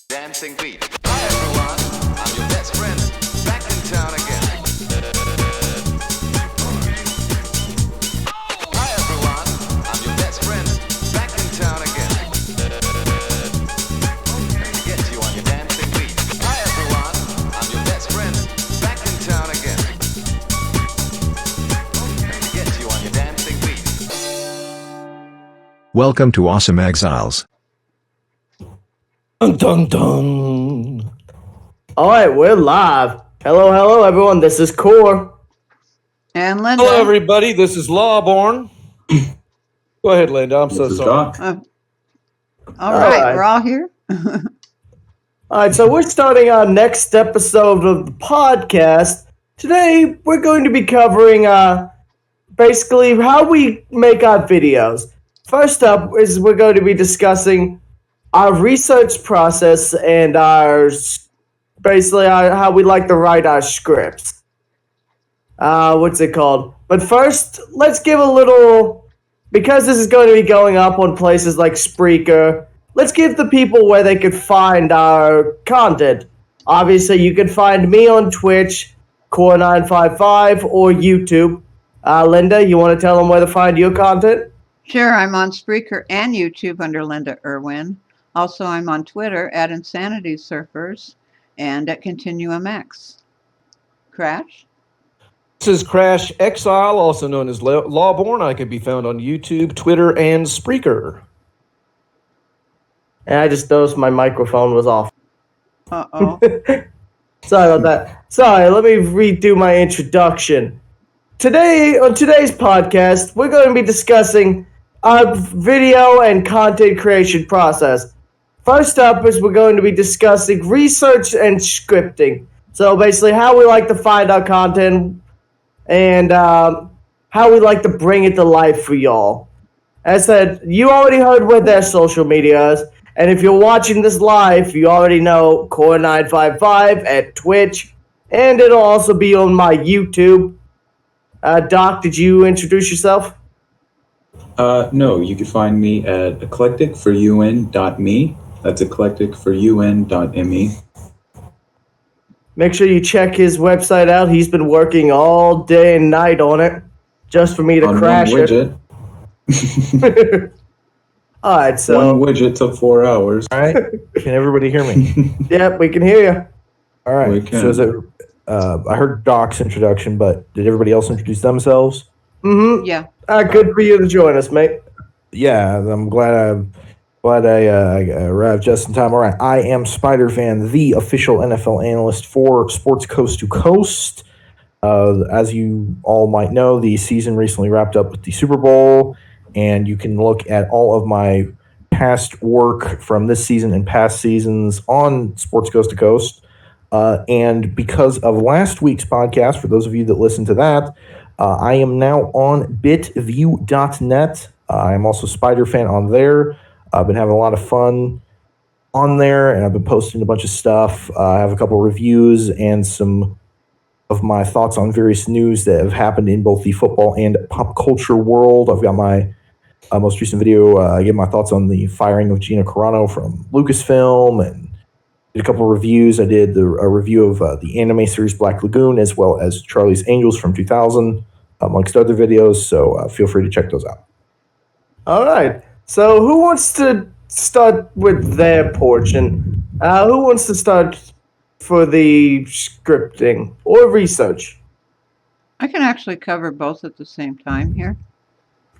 Dancing beat. Hi everyone, I'm your best friend, back in town again. Hi everyone, I'm your best friend, back in town again. Get you on your dancing beat. Hi everyone, I'm your best friend, back in town again. Get you on your dancing beat. Welcome to Awesome Exiles. Dun dun dun. All right, we're live. Hello, everyone. This is Core. And Linda. Hello, everybody. This is Lawborn. Go ahead, Linda. I'm so sorry. All right, we're all here. All right, so we're starting our next episode of the podcast. Today, we're going to be covering basically how we make our videos. First up is we're going to be discussing our research process and how we like to write our scripts. What's it called? But first, let's give a little, because this is going to be going up on places like Spreaker, let's give the people where they could find our content. Obviously, you can find me on Twitch, Core955, or YouTube. Linda, you want to tell them where to find your content? Sure, I'm on Spreaker and YouTube under Linda Irwin. Also, I'm on Twitter at Insanity Surfers and at Continuum X. Crash? This is Crash Exile, also known as Lawborn. I can be found on YouTube, Twitter, and Spreaker. And I just noticed my microphone was off. Uh-oh. Sorry about that. Sorry, let me redo my introduction. Today, on today's podcast, we're going to be discussing our video and content creation process. First up is we're going to be discussing research and scripting. So basically how we like to find our content and how we like to bring it to life for y'all. As I said, you already heard what their social media is. And if you're watching this live, you already know Core955 at Twitch. And it'll also be on my YouTube. Doc, did you introduce yourself? No, you can find me at eclecticforun.me. That's eclecticforun.me. Make sure you check his website out. He's been working all day and night on it just for me to crash one widget. it. All right, so One widget took 4 hours. All right. Can everybody hear me? Yep, we can hear you. All right. We can. So is it, I heard Doc's introduction, but did everybody else introduce themselves? Mm-hmm. Yeah. Good for you to join us, mate. Yeah, I'm glad I arrived just in time. All right. I am Spiderfan, the official NFL analyst for Sports Coast to Coast. As you all might know, the season recently wrapped up with the Super Bowl, and you can look at all of my past work from this season and past seasons on Sports Coast to Coast. And because of last week's podcast, for those of you that listened to that, I am now on bitview.net. I'm also Spiderfan on there. I've been having a lot of fun on there, and I've been posting a bunch of stuff. I have a couple of reviews and some of my thoughts on various news that have happened in both the football and pop culture world. I've got my most recent video. I gave my thoughts on the firing of Gina Carano from Lucasfilm, and did a couple of reviews. I did a review of the anime series Black Lagoon, as well as Charlie's Angels from 2000, amongst other videos. So feel free to check those out. All right. So who wants to start with their portion? Who wants to start for the scripting or research? I can actually cover both at the same time here.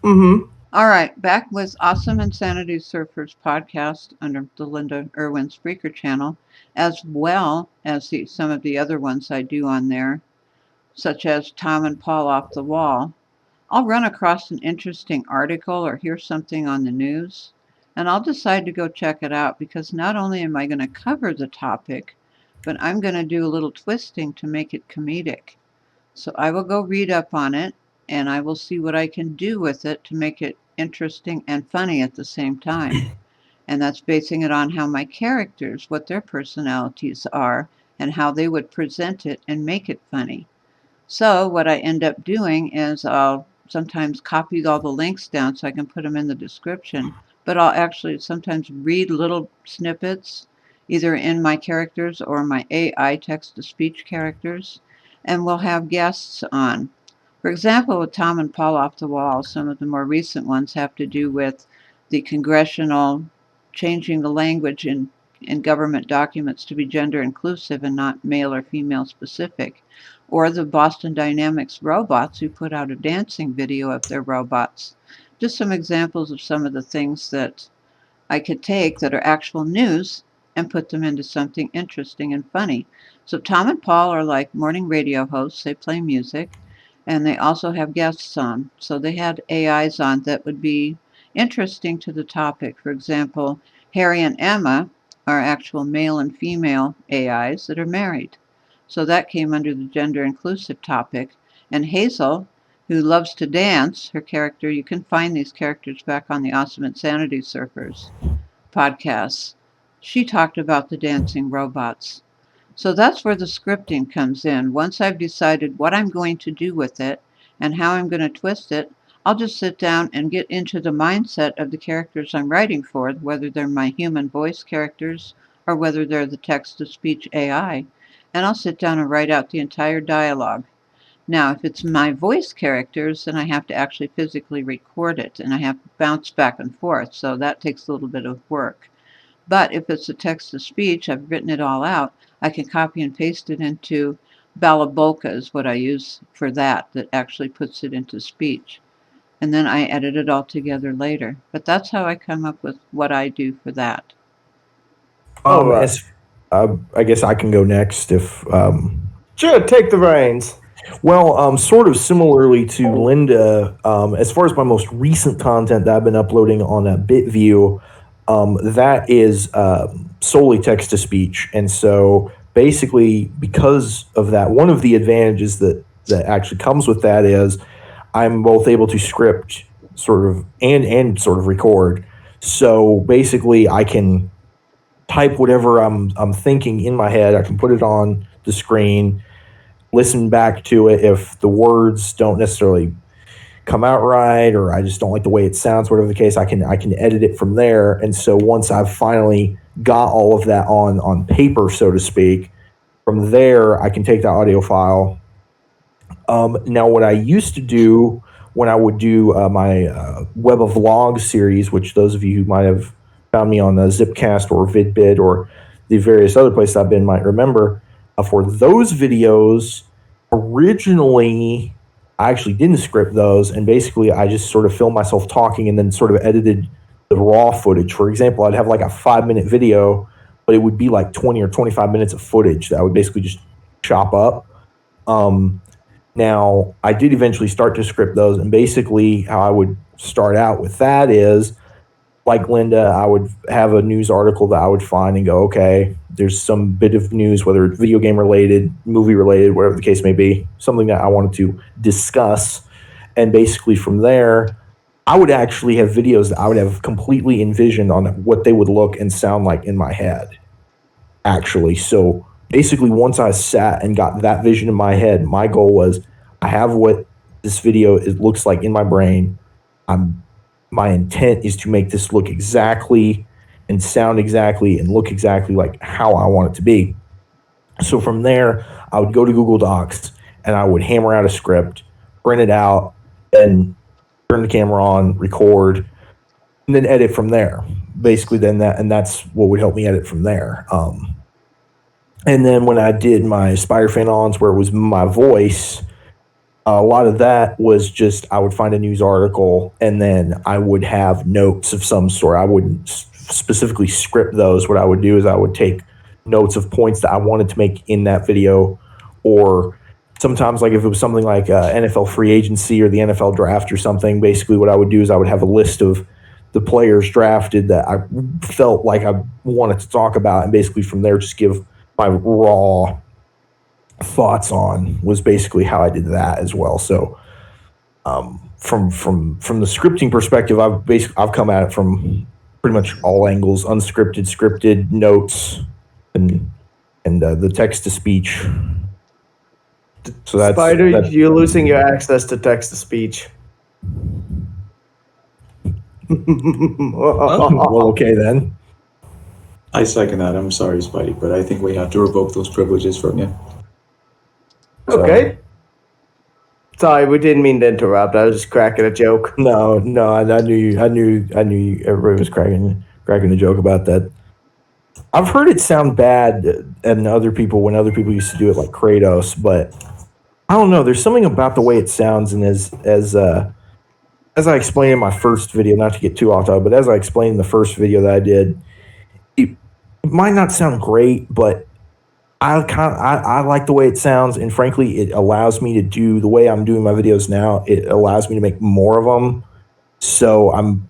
Mm-hmm. All right, back with Awesome Insanity Surfers podcast under the Linda Irwin Spreaker channel, as well as some of the other ones I do on there, such as Tom and Paul Off the Wall. I'll run across an interesting article or hear something on the news, and I'll decide to go check it out, because not only am I going to cover the topic, but I'm going to do a little twisting to make it comedic. So I will go read up on it, and I will see what I can do with it to make it interesting and funny at the same time. And that's basing it on how my characters, what their personalities are, and how they would present it and make it funny. So what I end up doing is I'll sometimes copy all the links down so I can put them in the description, but I'll actually sometimes read little snippets either in my characters or my AI text-to-speech characters, and we'll have guests on. For example, with Tom and Paul Off the Wall, some of the more recent ones have to do with the congressional changing the language in government documents to be gender inclusive and not male or female specific, or the Boston Dynamics robots who put out a dancing video of their robots. Just some examples of some of the things that I could take that are actual news and put them into something interesting and funny. So Tom and Paul are like morning radio hosts. They play music and they also have guests on. So they had AIs on that would be interesting to the topic. For example, Harry and Emma are actual male and female AIs that are married. So that came under the gender inclusive topic. And Hazel, who loves to dance, her character, you can find these characters back on the Awesome Insanity Surfers podcasts. She talked about the dancing robots. So that's where the scripting comes in. Once I've decided what I'm going to do with it and how I'm going to twist it, I'll just sit down and get into the mindset of the characters I'm writing for, whether they're my human voice characters or whether they're the text-to-speech AI, and I'll sit down and write out the entire dialogue. Now, if it's my voice characters, then I have to actually physically record it, and I have to bounce back and forth, so that takes a little bit of work. But if it's a text-to-speech, I've written it all out, I can copy and paste it into Balabolka is what I use for that actually puts it into speech. And then I edit it all together later. But that's how I come up with what I do for that. I guess I can go next if. Sure, take the reins. Well, sort of similarly to Linda, as far as my most recent content that I've been uploading on BitView, that is solely text to speech. And so basically, because of that, one of the advantages that actually comes with that is I'm both able to script sort of and sort of record. So basically, I can type whatever I'm thinking in my head. I can put it on the screen, listen back to it. If the words don't necessarily come out right, or I just don't like the way it sounds, whatever the case, I can edit it from there. And so once I've finally got all of that on paper, so to speak, from there I can take that audio file. Now, what I used to do when I would do my Web of Vlogs series, which those of you who might have found me on Zipcast or VidBit or the various other places I've been might remember, for those videos, originally I actually didn't script those, and basically I just sort of filmed myself talking and then sort of edited the raw footage. For example, I'd have like a 5-minute video, but it would be like 20 or 25 minutes of footage that I would basically just chop up. Now, I did eventually start to script those, and basically how I would start out with that is, like Linda, I would have a news article that I would find and go, okay, there's some bit of news, whether it's video game related, movie related, whatever the case may be, something that I wanted to discuss. And basically from there, I would actually have videos that I would have completely envisioned on what they would look and sound like in my head, actually. So basically, once I sat and got that vision in my head, my goal was I have what this video looks like in my brain. My intent is to make this look exactly and sound exactly and look exactly like how I want it to be. So from there, I would go to Google Docs and I would hammer out a script, print it out, and turn the camera on, record, and then edit from there. Basically, that's what would help me edit from there. And then when I did my Spiderfan ons, where it was my voice, a lot of that was just I would find a news article and then I would have notes of some sort. I wouldn't specifically script those. What I would do is I would take notes of points that I wanted to make in that video, or sometimes like if it was something like NFL free agency or the NFL draft or something, basically what I would do is I would have a list of the players drafted that I felt like I wanted to talk about, and basically from there just give my raw thoughts on, was basically how I did that as well. So from the scripting perspective, I've come at it from pretty much all angles: unscripted, scripted, notes, and the text to speech. So Spider, you're losing your access to text to speech. Well, okay then. I second that. I'm sorry, Spidey, but I think we have to revoke those privileges from you. Okay. Sorry, we didn't mean to interrupt. I was just cracking a joke. No, I knew everybody was cracking a joke about that. I've heard it sound bad and when other people used to do it like Kratos, but I don't know. There's something about the way it sounds, and as I explained in my first video, not to get too off topic, but as I explained in the first video that I did, it might not sound great, but I like the way it sounds, and frankly, it allows me to do the way I'm doing my videos now. It allows me to make more of them, so I'm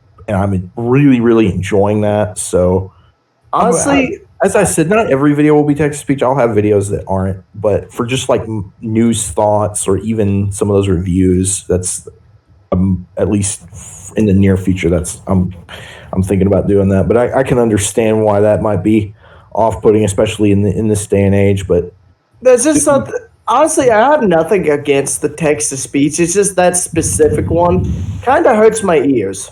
really, really enjoying that. So Honestly, as I said, not every video will be text to speech. I'll have videos that aren't, but for just like news thoughts or even some of those reviews, that's at least in the near future. That's I'm thinking about doing that. But I can understand why that might be off-putting, especially in this day and age. But there's just something. Honestly, I have nothing against the text to speech. It's just that specific one kind of hurts my ears.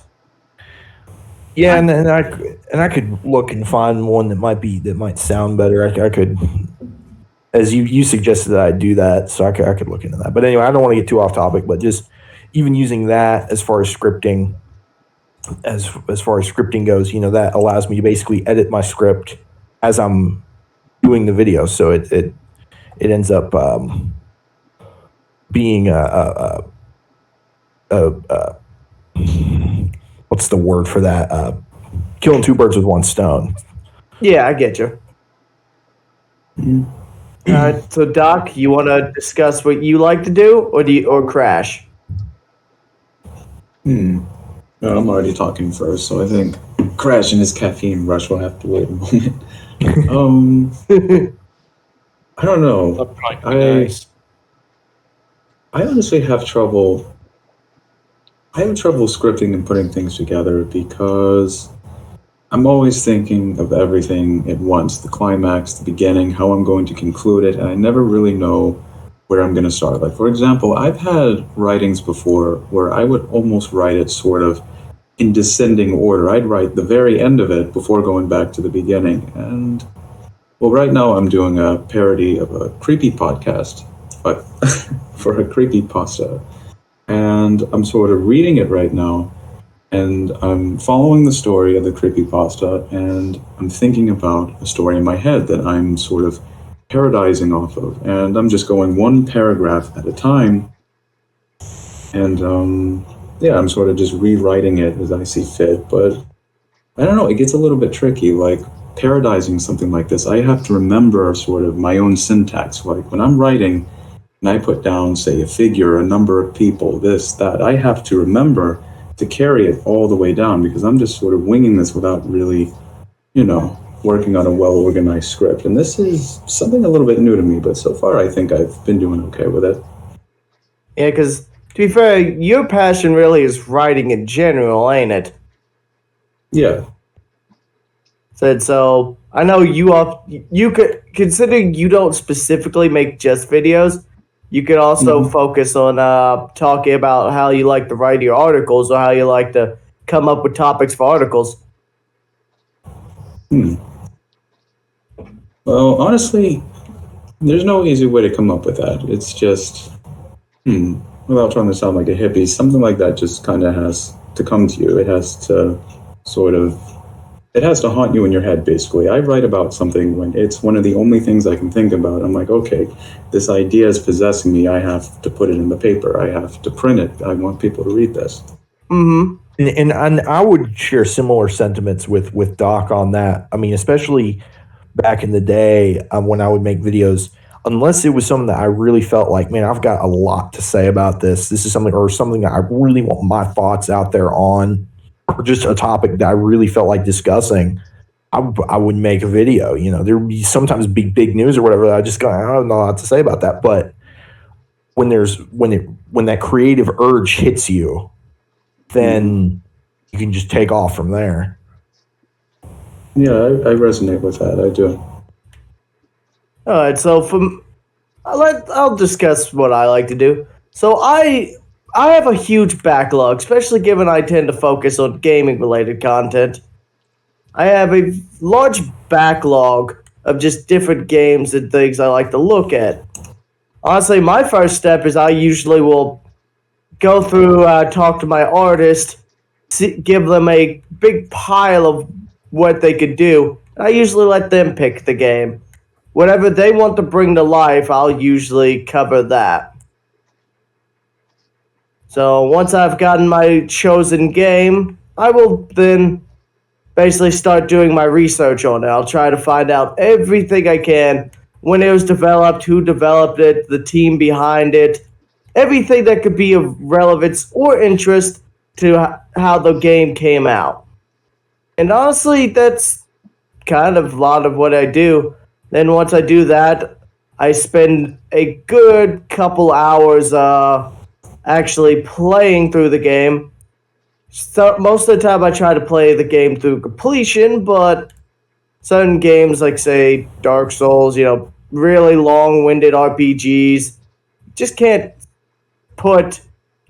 yeah, and I could look and find one that might sound better. I could, as you suggested that I do that, so I could look into that. But anyway, I don't want to get too off topic. But just even using that as far as scripting, as far as scripting goes, that allows me to basically edit my script as I'm doing the video. So it ends up being what's the word for that? Killing two birds with one stone. Yeah, I get you. All right, so Doc, you want to discuss what you like to do, or Crash? No, I'm already talking first, so I think Crash and his caffeine rush will have to wait a moment. I don't know. I honestly have trouble. I have trouble scripting and putting things together because I'm always thinking of everything at once, the climax, the beginning, how I'm going to conclude it, and I never really know where I'm going to start. Like, for example, I've had writings before where I would almost write it sort of in descending order. I'd write the very end of it before going back to the beginning. And, well, right now I'm doing a parody of a creepy podcast, but for a creepypasta. And I'm sort of reading it right now, and I'm following the story of the creepypasta, and I'm thinking about a story in my head that I'm sort of parodizing off of, and I'm just going one paragraph at a time, and I'm sort of just rewriting it as I see fit. But I don't know, it gets a little bit tricky. Like, parodizing something like this, I have to remember sort of my own syntax. Like, when I'm writing and I put down, say, a figure, a number of people, this, that, I have to remember to carry it all the way down, because I'm just sort of winging this without really, working on a well-organized script. And this is something a little bit new to me, but so far I think I've been doing okay with it. Yeah, because to be fair, your passion really is writing in general, ain't it? Yeah. So I know you could, considering you don't specifically make just videos, you could also focus on talking about how you like to write your articles or how you like to come up with topics for articles. Well, honestly, there's no easy way to come up with that. It's just, without trying to sound like a hippie, something like that just kind of has to come to you. It has to haunt you in your head, basically. I write about something when it's one of the only things I can think about. I'm like, okay, this idea is possessing me. I have to put it in the paper. I have to print it. I want people to read this. Mm-hmm. And I would share similar sentiments with Doc on that. I mean, especially back in the day when I would make videos, unless it was something that I really felt like, man, I've got a lot to say about this. This is something that I really want my thoughts out there on, or just a topic that I really felt like discussing. I would make a video. There would be sometimes big news or whatever. I just go, I don't know a lot to say about that. But when that creative urge hits you, then you can just take off from there. Yeah, I resonate with that. I do. All right, so I'll discuss what I like to do. So I I have a huge backlog, especially given I tend to focus on gaming-related content. I have a large backlog of just different games and things I like to look at. Honestly, my first step is I usually will go through, talk to my artist, give them a big pile of what they could do. I usually let them pick the game. Whatever they want to bring to life, I'll usually cover that. So once I've gotten my chosen game, I will then basically start doing my research on it. I'll try to find out everything I can, when it was developed, who developed it, the team behind it, everything that could be of relevance or interest to how the game came out. And honestly, that's kind of a lot of what I do. Then once I do that, I spend a good couple hours actually playing through the game. So most of the time I try to play the game through completion, but certain games like, say, Dark Souls, really long-winded RPGs, just can't put,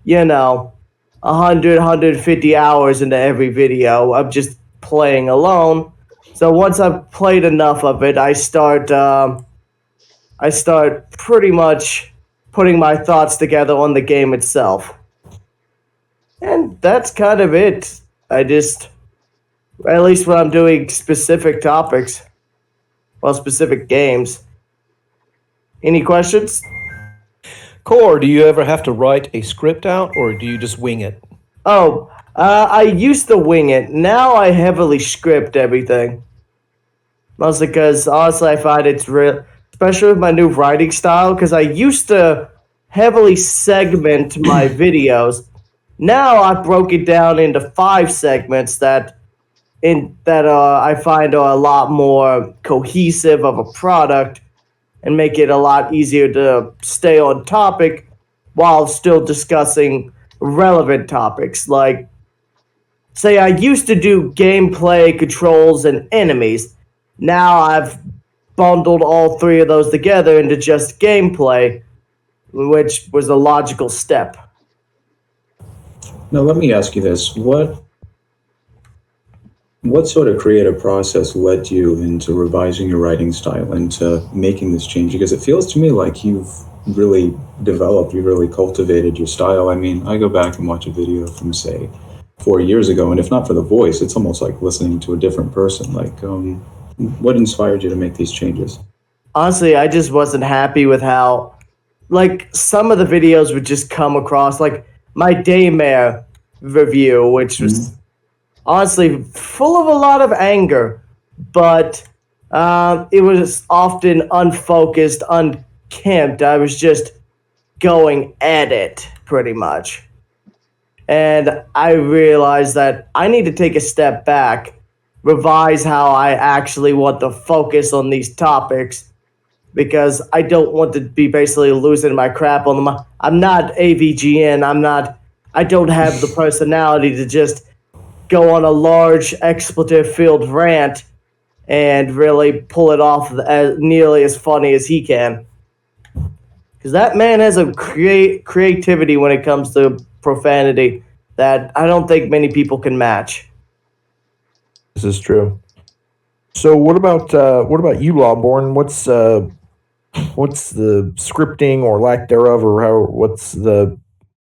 100, 150 hours into every video. I'm just playing alone. So once I've played enough of it, I start pretty much putting my thoughts together on the game itself. And that's kind of it. At least when I'm doing specific topics, specific games. Any questions? Core, do you ever have to write a script out, or do you just wing it? Oh, I used to wing it. Now I heavily script everything. Mostly because, honestly, I find it's real, especially with my new writing style, because I used to heavily segment my videos. Now I broke it down into 5 segments that I find are a lot more cohesive of a product and make it a lot easier to stay on topic while still discussing relevant topics. Like, say I used to do gameplay, controls, and enemies. Now I've bundled all 3 of those together into just gameplay, which was a logical step. Now, let me ask you this. What sort of creative process led you into revising your writing style, into making this change? Because it feels to me like you've really developed, you really cultivated your style. I mean, I go back and watch a video from, say, 4 years ago, and if not for the voice, it's almost like listening to a different person. Like, what inspired you to make these changes? Honestly, I just wasn't happy with how, some of the videos would just come across, like my Daymare review, which was honestly full of a lot of anger, but it was often unfocused, unkempt. I was just going at it, pretty much. And I realized that I need to take a step back, revise how I actually want to focus on these topics, because I don't want to be basically losing my crap on them. I'm not AVGN. I don't have the personality to just go on a large expletive-filled rant and really pull it off as nearly as funny as he can. Because that man has a creativity when it comes to profanity that I don't think many people can match. This is true. So what about you, Lawborn? What's the scripting or lack thereof, or what's the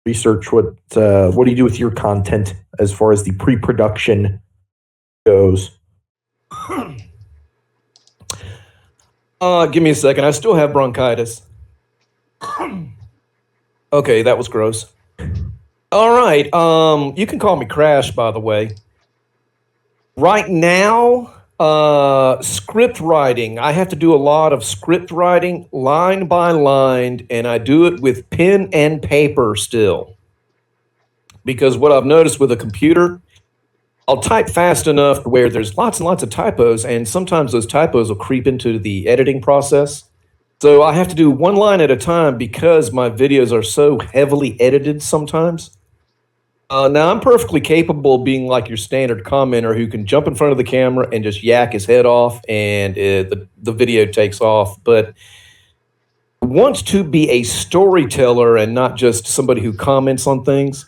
research? What do you do with your content as far as the pre-production goes? Give me a second. I still have bronchitis. Okay, that was gross. All right. You can call me Crash, by the way. Right now, script writing. I have to do a lot of script writing, line by line, and I do it with pen and paper still. Because what I've noticed with a computer, I'll type fast enough where there's lots and lots of typos, and sometimes those typos will creep into the editing process. So I have to do one line at a time because my videos are so heavily edited sometimes. Now, I'm perfectly capable of being like your standard commenter who can jump in front of the camera and just yak his head off, and the video takes off. But wants to be a storyteller and not just somebody who comments on things.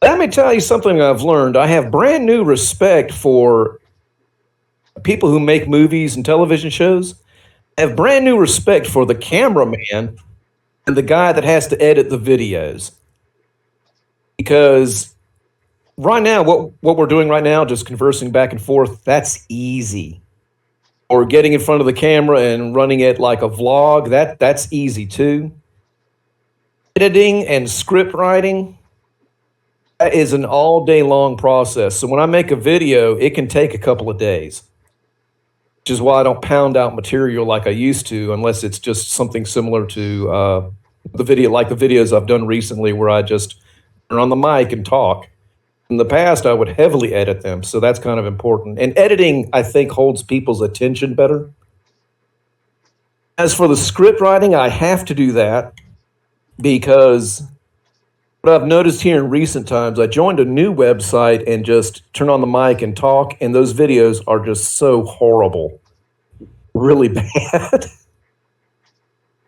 Let me tell you something I've learned. I have brand new respect for people who make movies and television shows. I have brand new respect for the cameraman and the guy that has to edit the videos. Because right now, what we're doing right now, just conversing back and forth, that's easy. Or getting in front of the camera and running it like a vlog, that's easy too. Editing and script writing, that is an all day long process. So when I make a video, it can take a couple of days, which is why I don't pound out material like I used to, unless it's just something similar to the videos I've done recently where I just turn on the mic and talk. In the past, I would heavily edit them, so that's kind of important. And editing, I think, holds people's attention better. As for the script writing, I have to do that because what I've noticed here in recent times, I joined a new website and just turn on the mic and talk, and those videos are just so horrible. Really bad.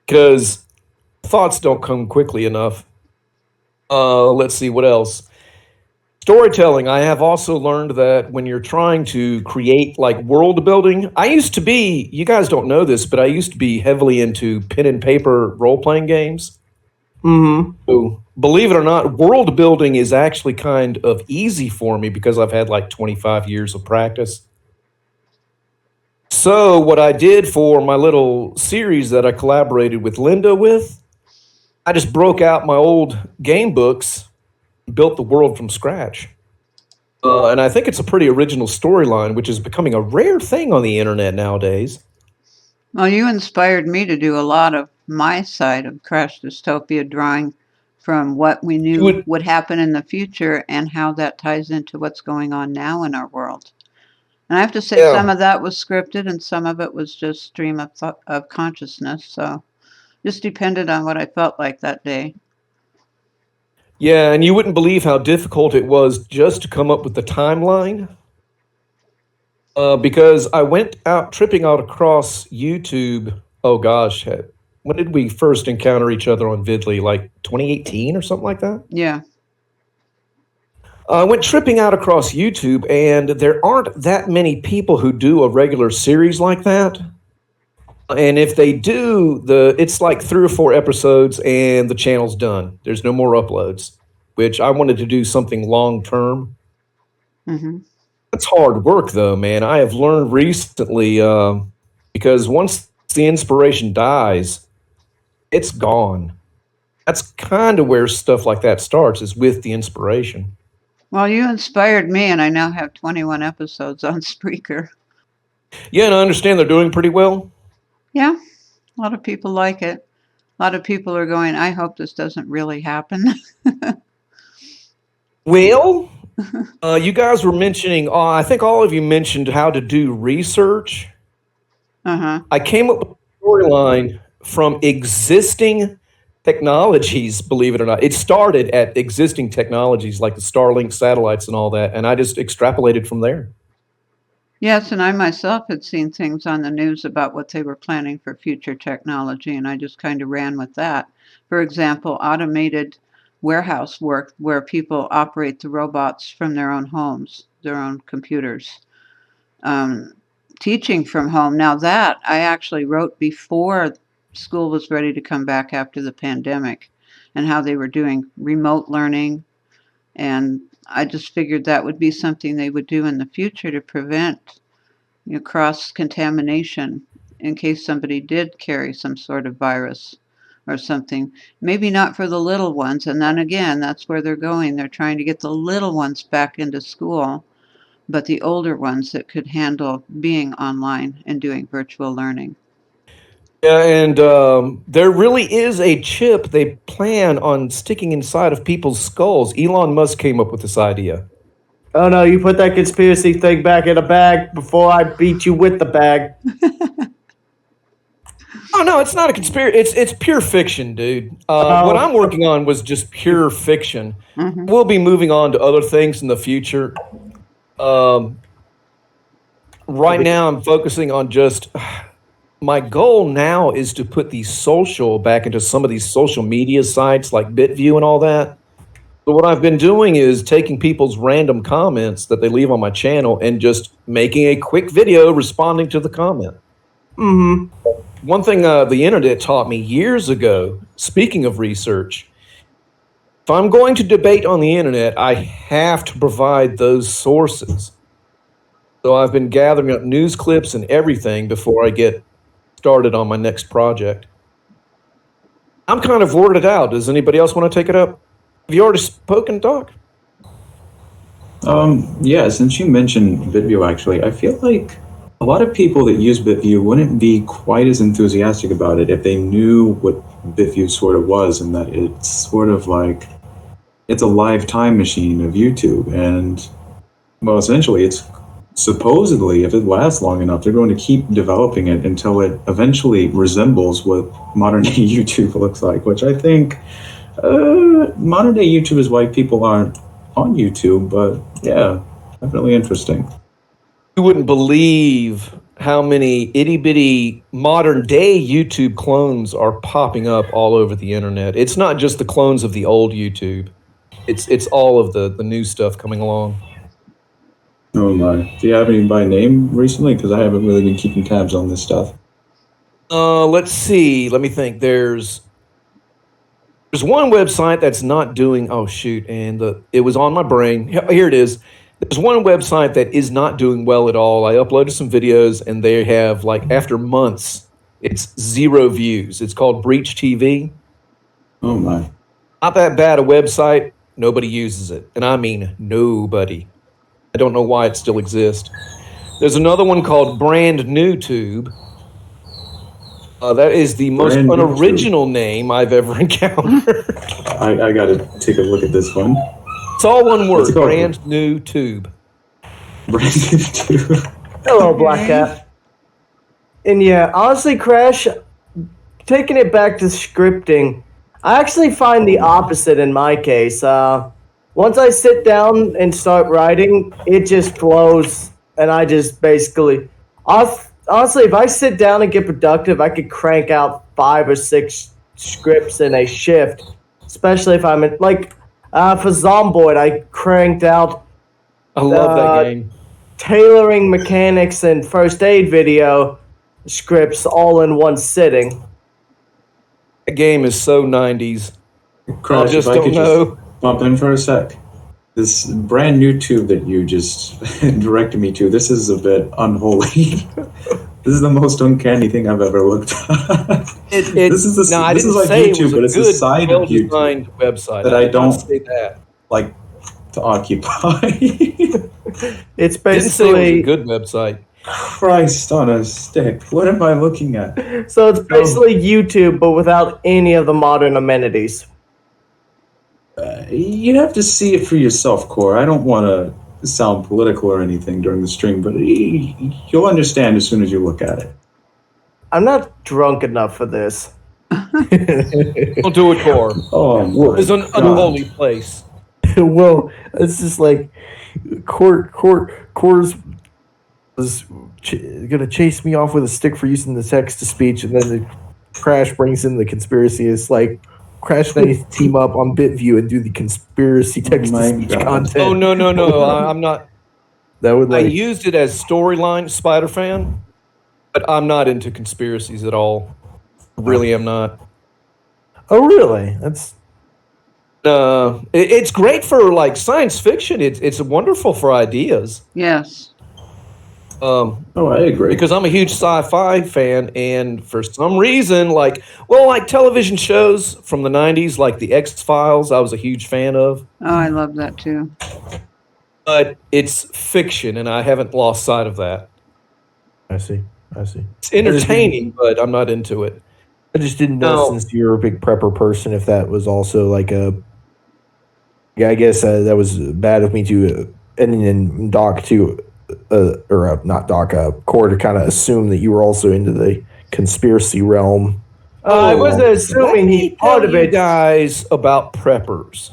Because thoughts don't come quickly enough. Let's see, what else? Storytelling. I have also learned that when you're trying to create like world building, I used to be, you guys don't know this, but I used to be heavily into pen and paper role-playing games. Mm-hmm. So, believe it or not, world building is actually kind of easy for me because I've had like 25 years of practice. So what I did for my little series that I collaborated with Linda with, I just broke out my old game books, built the world from scratch. And I think it's a pretty original storyline, which is becoming a rare thing on the internet nowadays. Well, you inspired me to do a lot of my side of Crash Dystopia, drawing from what we knew would happen in the future and how that ties into what's going on now in our world. And I have to say, some of that was scripted and some of it was just stream of consciousness. So just depended on what I felt like that day. Yeah, and you wouldn't believe how difficult it was just to come up with the timeline. Because I went out tripping out across YouTube. Oh gosh, when did we first encounter each other on Vidly? Like 2018 or something like that? Yeah. I went tripping out across YouTube, and there aren't that many people who do a regular series like that. And if they do, it's like 3 or 4 episodes and the channel's done. There's no more uploads, which I wanted to do something long term. Mm-hmm. It's hard work, though, man. I have learned recently because once the inspiration dies, it's gone. That's kind of where stuff like that starts, is with the inspiration. Well, you inspired me, and I now have 21 episodes on Spreaker. Yeah, and I understand they're doing pretty well. Yeah, a lot of people like it. A lot of people are going, I hope this doesn't really happen. Well, you guys were mentioning, I think all of you mentioned how to do research. Uh-huh. I came up with a storyline from existing technologies, believe it or not. It started at existing technologies like the Starlink satellites and all that, and I just extrapolated from there. Yes, and I myself had seen things on the news about what they were planning for future technology, and I just kind of ran with that. For example, automated warehouse work where people operate the robots from their own homes, their own computers. Teaching from home. Now that I actually wrote before school was ready to come back after the pandemic, and how they were doing remote learning. And I just figured that would be something they would do in the future to prevent, cross-contamination in case somebody did carry some sort of virus or something. Maybe not for the little ones. And then again, that's where they're going. They're trying to get the little ones back into school, but the older ones that could handle being online and doing virtual learning. Yeah, and there really is a chip they plan on sticking inside of people's skulls. Elon Musk came up with this idea. Oh no, you put that conspiracy thing back in a bag before I beat you with the bag. Oh no, it's not a conspiracy. It's pure fiction, dude. What I'm working on was just pure fiction. Mm-hmm. We'll be moving on to other things in the future. Right now, I'm focusing on just my goal now is to put the social back into some of these social media sites like BitView and all that. So what I've been doing is taking people's random comments that they leave on my channel and just making a quick video responding to the comment. One thing the internet taught me years ago, speaking of research, if I'm going to debate on the internet, I have to provide those sources. So I've been gathering up news clips and everything before I get started on my next project. I'm kind of worded out. Does anybody else want to take it up? Have you already spoken, Doc? Yeah, since you mentioned BitView, actually, I feel like a lot of people that use BitView wouldn't be quite as enthusiastic about it if they knew what BitView sort of was, and that it's sort of like it's a live time machine of YouTube. And, well, essentially, it's supposedly, if it lasts long enough, they're going to keep developing it until it eventually resembles what modern day YouTube looks like, which I think modern day YouTube is why people aren't on YouTube, but yeah, definitely interesting. You wouldn't believe how many itty-bitty modern-day YouTube clones are popping up all over the internet. It's not just the clones of the old YouTube. It's all of the new stuff coming along. Oh my. Do you have any by name recently? Because I haven't really been keeping tabs on this stuff. Let's see. Let me think. There's one website that's not doing. Oh shoot! And it was on my brain. Here it is. There's one website that is not doing well at all. I uploaded some videos, and they have like after months, it's 0 views. It's called Breach TV. Oh my. Not that bad a website. Nobody uses it, and I mean nobody. I don't know why it still exists. There's another one called Brand New Tube. That is the most unoriginal name I've ever encountered. I got to take a look at this one. It's all one word, Brand New Tube. Brand New Tube. Hello, Black Cat. And yeah, honestly, Crash, taking it back to scripting, I actually find the opposite in my case. Once I sit down and start writing, it just flows, and I just basically... Honestly, if I sit down and get productive, I could crank out 5 or 6 scripts in a shift, especially if I'm in, like, for Zomboid, I cranked out I love that game. tailoring mechanics and first aid video scripts all in one sitting. That game is so 90s. Crash, I just if I don't could know. just bump in for a sec. This brand new tube that you just directed me to, this is a bit unholy. This is the most uncanny thing I've ever looked at. This is like YouTube, but it's a side of YouTube website that I don't say that. like to occupy. It's Didn't say it was basically a good website. Christ on a stick. What am I looking at? so it's basically YouTube, but without any of the modern amenities. You have to see it for yourself, Core. I don't want to sound political or anything during the stream, but you'll understand as soon as you look at it. I'm not drunk enough for this. Don't do it, Core. Oh, It's an unholy place. Well, it's just like Core's was gonna chase me off with a stick for using the text to speech, and then the Crash brings in the conspiracy. It's like Crash and I team up on BitView and do the conspiracy text to speech content. Oh no! I'm not. That would I used it as storyline, Spiderfan, but I'm not into conspiracies at all. Really, am not. Oh, really? That's. It's great for like science fiction. It's wonderful for ideas. Yes. I agree. Because I'm a huge sci-fi fan, and for some reason, like television shows from the 90s, like the X-Files, I was a huge fan of. Oh, I love that too. But it's fiction, and I haven't lost sight of that. I see. It's entertaining, but I'm not into it. I just didn't know, since you're a big prepper person, if that was also like a. Yeah, I guess that was bad of me to, and then Doc too. Not Doc, Core to kind of assume that you were also into the conspiracy realm. I wasn't assuming he part of it. Guys, about preppers.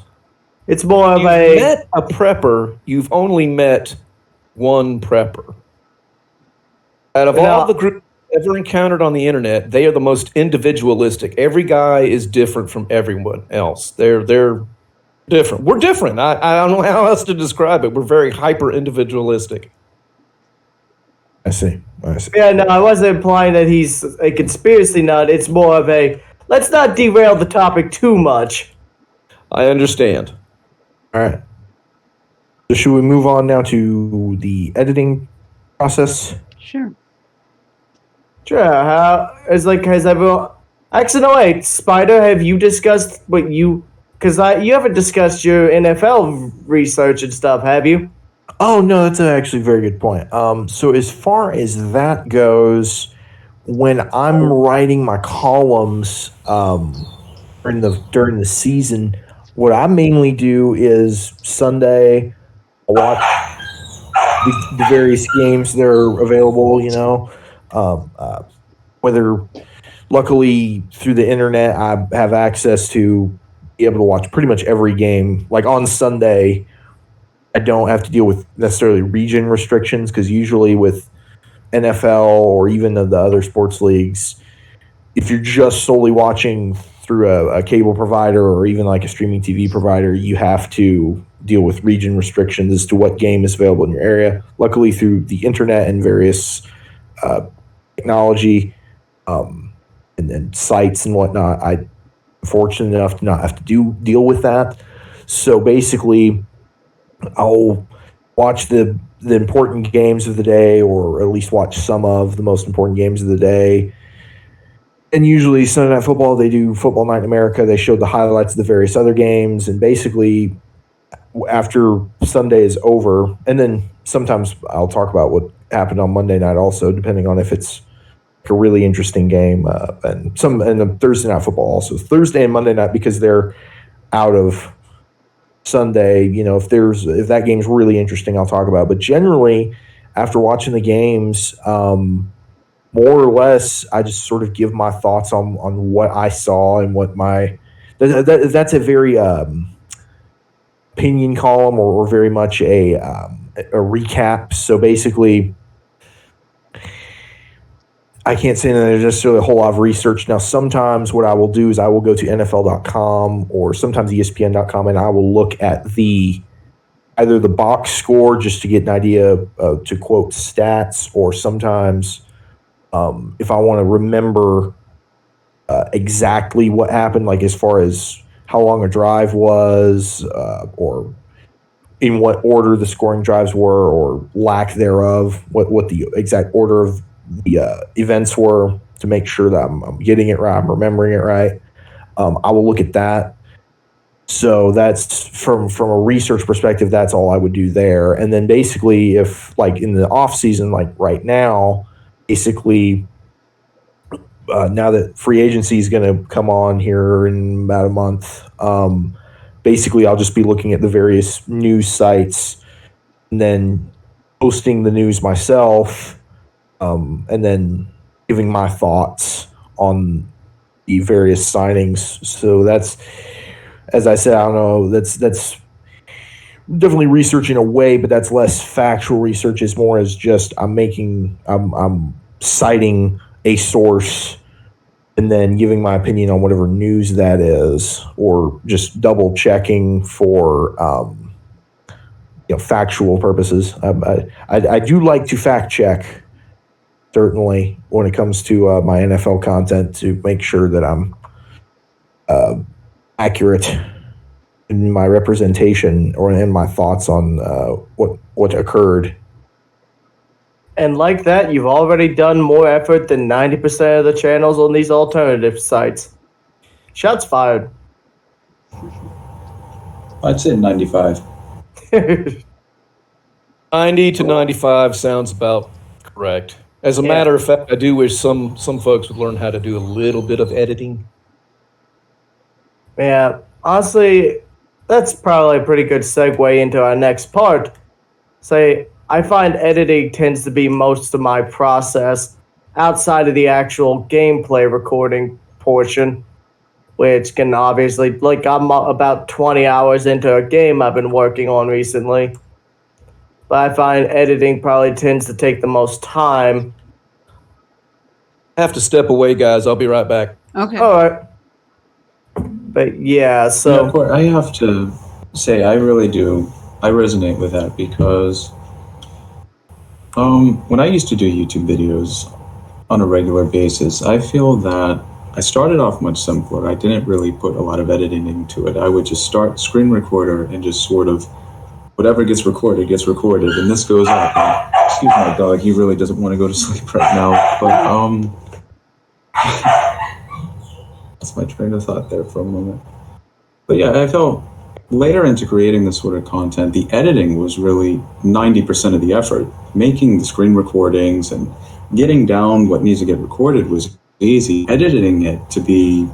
It's more of met a prepper. You've only met one prepper. Out of all the group ever encountered on the internet, they are the most individualistic. Every guy is different from everyone else. They're different. We're different. I don't know how else to describe it. We're very hyper individualistic. I see. Yeah, no, I wasn't implying that he's a conspiracy nut. It's more of a let's not derail the topic too much. I understand. All right. So should we move on now to the editing process? Sure. Sure. Has everyone? Actually, no, wait. Spider, have you discussed what you? Because you haven't discussed your NFL research and stuff, have you? Oh no, that's actually a very good point. So as far as that goes, when I'm writing my columns during the season, what I mainly do is Sunday I watch the various games that are available. Whether luckily through the internet I have access to be able to watch pretty much every game. Like on Sunday, I don't have to deal with necessarily region restrictions because usually with NFL or even the other sports leagues, if you're just solely watching through a cable provider or even like a streaming TV provider, you have to deal with region restrictions as to what game is available in your area. Luckily, through the internet and various technology and sites and whatnot, I'm fortunate enough to not have to deal with that. So basically, I'll watch the important games of the day, or at least watch some of the most important games of the day. And usually Sunday Night Football, they do Football Night in America. They show the highlights of the various other games. And basically, after Sunday is over, and then sometimes I'll talk about what happened on Monday night also, depending on if it's a really interesting game. And the Thursday Night Football also. Thursday and Monday night, because they're out of Sunday, if that game's really interesting, I'll talk about it. But generally, after watching the games, more or less, I just sort of give my thoughts on what I saw and what that's a very opinion column or very much a recap. So basically, I can't say that there's necessarily a whole lot of research. Now, sometimes what I will do is I will go to NFL.com or sometimes ESPN.com, and I will look at either the box score just to get an idea to quote stats, or sometimes if I want to remember exactly what happened, like as far as how long a drive was, or in what order the scoring drives were, or lack thereof, what the exact order of the events were, to make sure that I'm getting it right, I'm remembering it right. I will look at that. So that's from a research perspective, that's all I would do there. And then basically, if like in the off season, like right now, basically now that free agency is going to come on here in about a month, basically I'll just be looking at the various news sites and then posting the news myself, and then giving my thoughts on the various signings. So that's, as I said, I don't know, that's definitely research in a way, but that's less factual research. It's more as just I'm citing a source and then giving my opinion on whatever news that is, or just double checking for factual purposes. I do like to fact check, certainly, when it comes to my NFL content, to make sure that I'm accurate in my representation or in my thoughts on what occurred. And like that, you've already done more effort than 90% of the channels on these alternative sites. Shots fired. I'd say 95. 90 to 95 sounds about correct. As a matter of fact, I do wish some folks would learn how to do a little bit of editing. Yeah, honestly, that's probably a pretty good segue into our next part. I find editing tends to be most of my process outside of the actual gameplay recording portion, which can obviously, like, I'm about 20 hours into a game I've been working on recently. But I find editing probably tends to take the most time. Have to step away, guys. I'll be right back. Okay. All right. But yeah, Yeah, so Court, I have to say, I really do. I resonate with that because when I used to do YouTube videos on a regular basis, I feel that I started off much simpler. I didn't really put a lot of editing into it. I would just start screen recorder and just sort of whatever gets recorded, and this goes up. And, excuse my dog, he really doesn't want to go to sleep right now. But that's my train of thought there for a moment. But yeah, I felt later into creating this sort of content, the editing was really 90% of the effort. Making the screen recordings and getting down what needs to get recorded was easy. Editing it to be,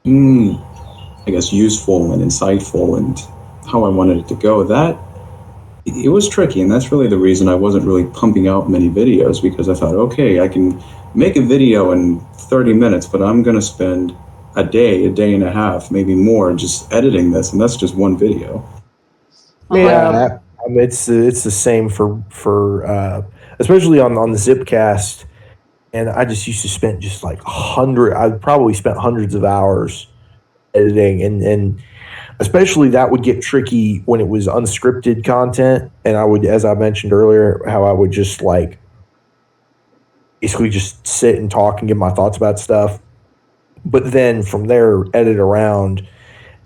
I guess, useful and insightful and how I wanted it to go, that it was tricky. And that's really the reason I wasn't really pumping out many videos, because I thought, okay, I can make a video in 30 minutes, but I'm going to spend a day and a half, maybe more, just editing this, and that's just one video. yeah, It's the same for especially on the Zipcast, and I just used to spend just like I probably spent hundreds of hours editing, and especially that would get tricky when it was unscripted content, and I would, as I mentioned earlier, how I would just like basically just sit and talk and give my thoughts about stuff, but then from there edit around.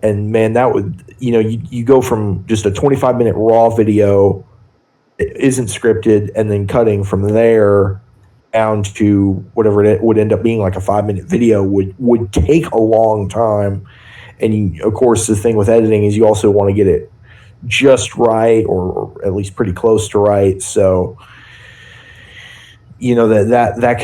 And man, that would, you go from just a 25-minute raw video that isn't scripted, and then cutting from there down to whatever it would end up being, like a 5-minute video, would take a long time. And of course, the thing with editing is you also want to get it just right, or at least pretty close to right. So, that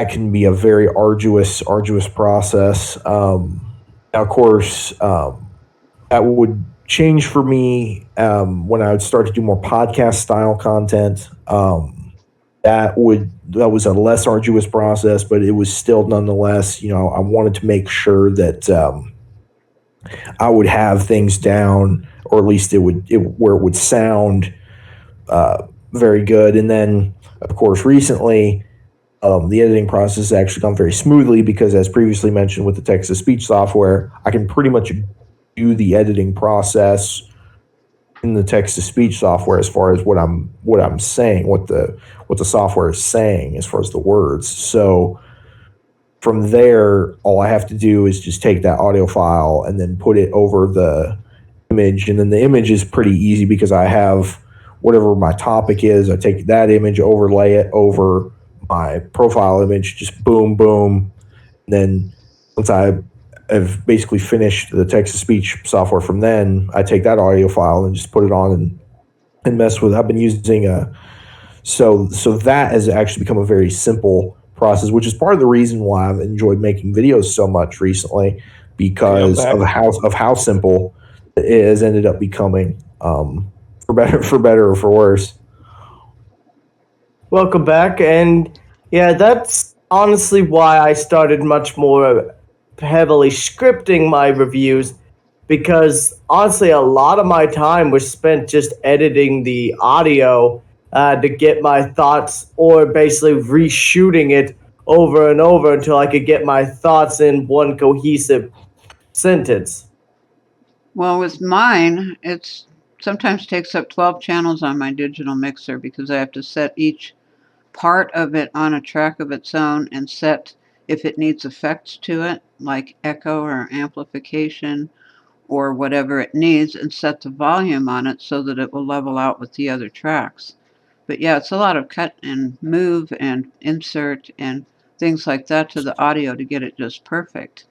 can be a very arduous process. Now, of course, that would change for me when I would start to do more podcast style content. That was a less arduous process, but it was still nonetheless. I wanted to make sure that I would have things down, or at least where it would sound very good. And then, of course, recently, the editing process has actually gone very smoothly because, as previously mentioned, with the text-to-speech software, I can pretty much do the editing process in the text-to-speech software as far as what I'm saying, what the software is saying as far as the words. So from there, all I have to do is just take that audio file and then put it over the image, and then the image is pretty easy because I have whatever my topic is. I take that image, overlay it over my profile image, just boom, boom. And then once I have basically finished the text-to-speech software from then, I take that audio file and just put it on and mess with it. I've been using so that has actually become a very simple process, which is part of the reason why I've enjoyed making videos so much recently, because of how simple it has ended up becoming, for better or for worse. welcome back. And yeah, that's honestly why I started much more heavily scripting my reviews, because honestly, a lot of my time was spent just editing the audio to get my thoughts, or basically reshooting it over and over until I could get my thoughts in one cohesive sentence. Well, with mine, it sometimes takes up 12 channels on my digital mixer because I have to set each part of it on a track of its own and set if it needs effects to it, like echo or amplification or whatever it needs, and set the volume on it so that it will level out with the other tracks. But yeah, it's a lot of cut and move and insert and things like that to the audio to get it just perfect.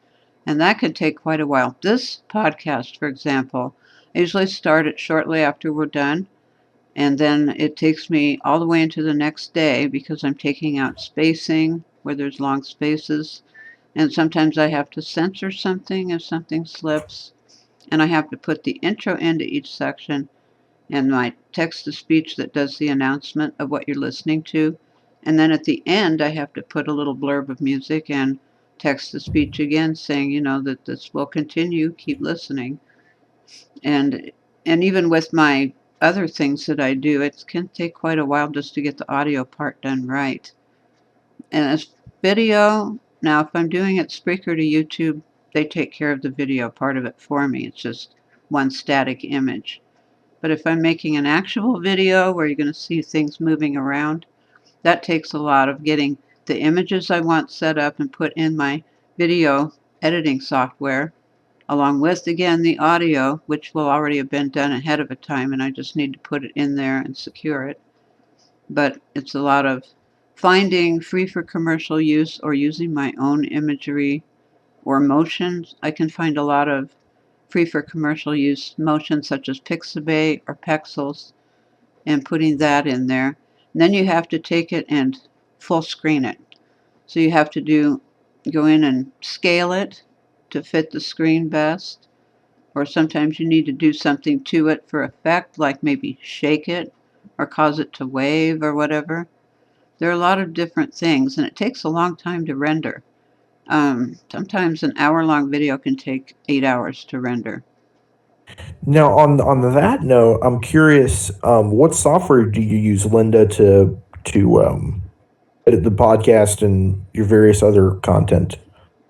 And that could take quite a while. This podcast, for example, I usually start it shortly after we're done, and then it takes me all the way into the next day because I'm taking out spacing where there's long spaces. And sometimes I have to censor something if something slips. And I have to put the intro into each section and my text to speech that does the announcement of what you're listening to. And then at the end, I have to put a little blurb of music and text to speech again saying, that this will continue, keep listening. And even with my other things that I do, it can take quite a while just to get the audio part done right. And Video, now if I'm doing it Spreaker to YouTube, they take care of the video part of it for me. It's just one static image. But if I'm making an actual video where you're going to see things moving around, that takes a lot of getting the images I want set up and put in my video editing software, along with, again, the audio, which will already have been done ahead of a time, and I just need to put it in there and secure it. But it's a lot of finding free for commercial use or using my own imagery or motions. I can find a lot of free for commercial use motions such as Pixabay or Pexels and putting that in there. And then you have to take it and full screen it. So you have to go in and scale it to fit the screen best. Or sometimes you need to do something to it for effect, like maybe shake it or cause it to wave or whatever. There are a lot of different things, and it takes a long time to render. Sometimes an hour-long video can take 8 hours to render. Now, on that note, I'm curious, what software do you use, Linda, to edit the podcast and your various other content?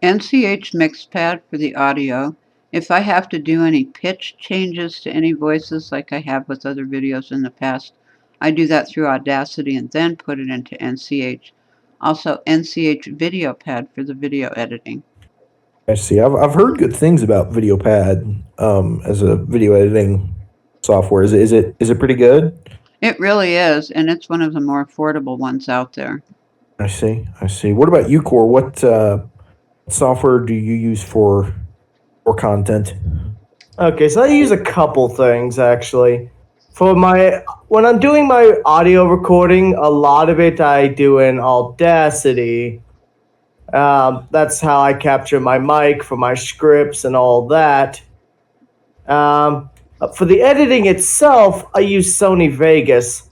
NCH Mixpad for the audio. If I have to do any pitch changes to any voices like I have with other videos in the past, I do that through Audacity and then put it into NCH. Also, NCH VideoPad for the video editing. I see. I've heard good things about VideoPad as a video editing software. Is it pretty good? It really is, and it's one of the more affordable ones out there. I see. What about you, Core? What software do you use for content? Okay, so I use a couple things actually. When I'm doing my audio recording, a lot of it I do in Audacity. That's how I capture my mic for my scripts and all that. For the editing itself, I use Sony Vegas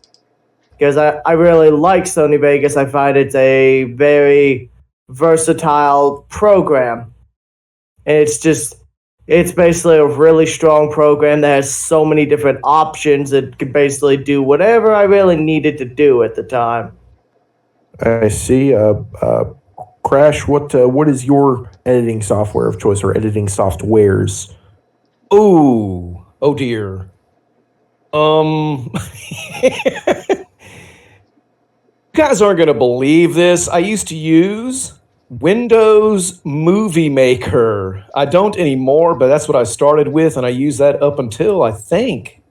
because I really like Sony Vegas. I find it's a very versatile program. And it's basically a really strong program that has so many different options. It can basically do whatever I really needed to do at the time. I see. Crash, what is your editing software of choice or editing softwares? Oh dear. You guys aren't going to believe this. I used to use Windows Movie Maker. I don't anymore, but that's what I started with, and I used that up until, I think,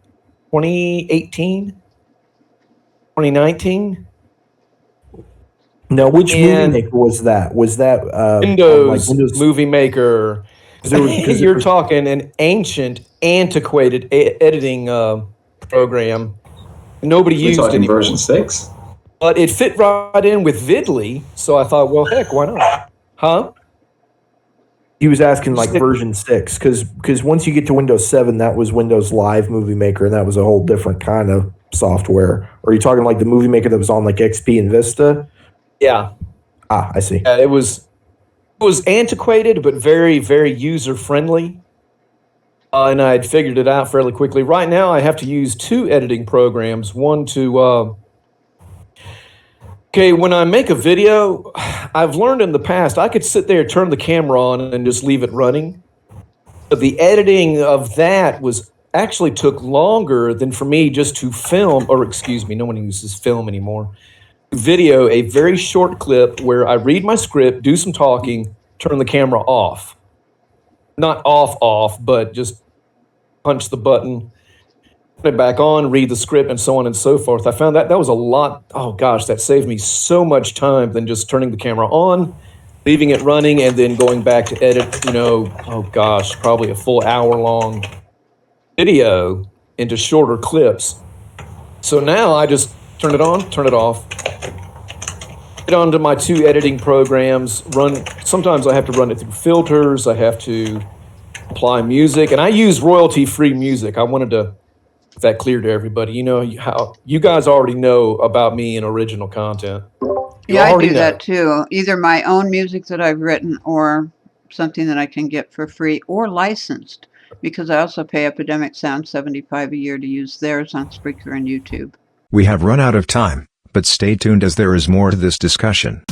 2018, 2019. Now, which movie maker was that? Was that Windows Movie Maker? You're talking an ancient, antiquated editing program. Nobody used it anymore. Version 6? But it fit right in with Vidly, so I thought, well, heck, why not? Huh? He was asking like version 6, because once you get to Windows 7, that was Windows Live Movie Maker, and that was a whole different kind of software. Or are you talking like the Movie Maker that was on like XP and Vista? Yeah. I see. It was antiquated, but very, very user-friendly. And I had figured it out fairly quickly. Right now, I have to use two editing programs. One to... Okay, when I make a video, I've learned in the past, I could sit there, turn the camera on, and just leave it running. But the editing of that actually took longer than for me just to film, or excuse me, no one uses film anymore. Video a very short clip where I read my script, do some talking, turn the camera off. Not off, but just punch the button, put it back on, read the script, and so on and so forth. I found that was a lot. Oh gosh, that saved me so much time than just turning the camera on, leaving it running, and then going back to edit, probably a full hour-long video into shorter clips. So now I just turn it on, turn it off, get onto my two editing programs, sometimes I have to run it through filters, I have to apply music, and I use royalty-free music. I wanted to make that clear to everybody. You know how you guys already know about me and original content. Yeah, I do that too. Either my own music that I've written or something that I can get for free or licensed, because I also pay Epidemic Sound $75 a year to use theirs on Spreaker and YouTube. We have run out of time, but stay tuned as there is more to this discussion.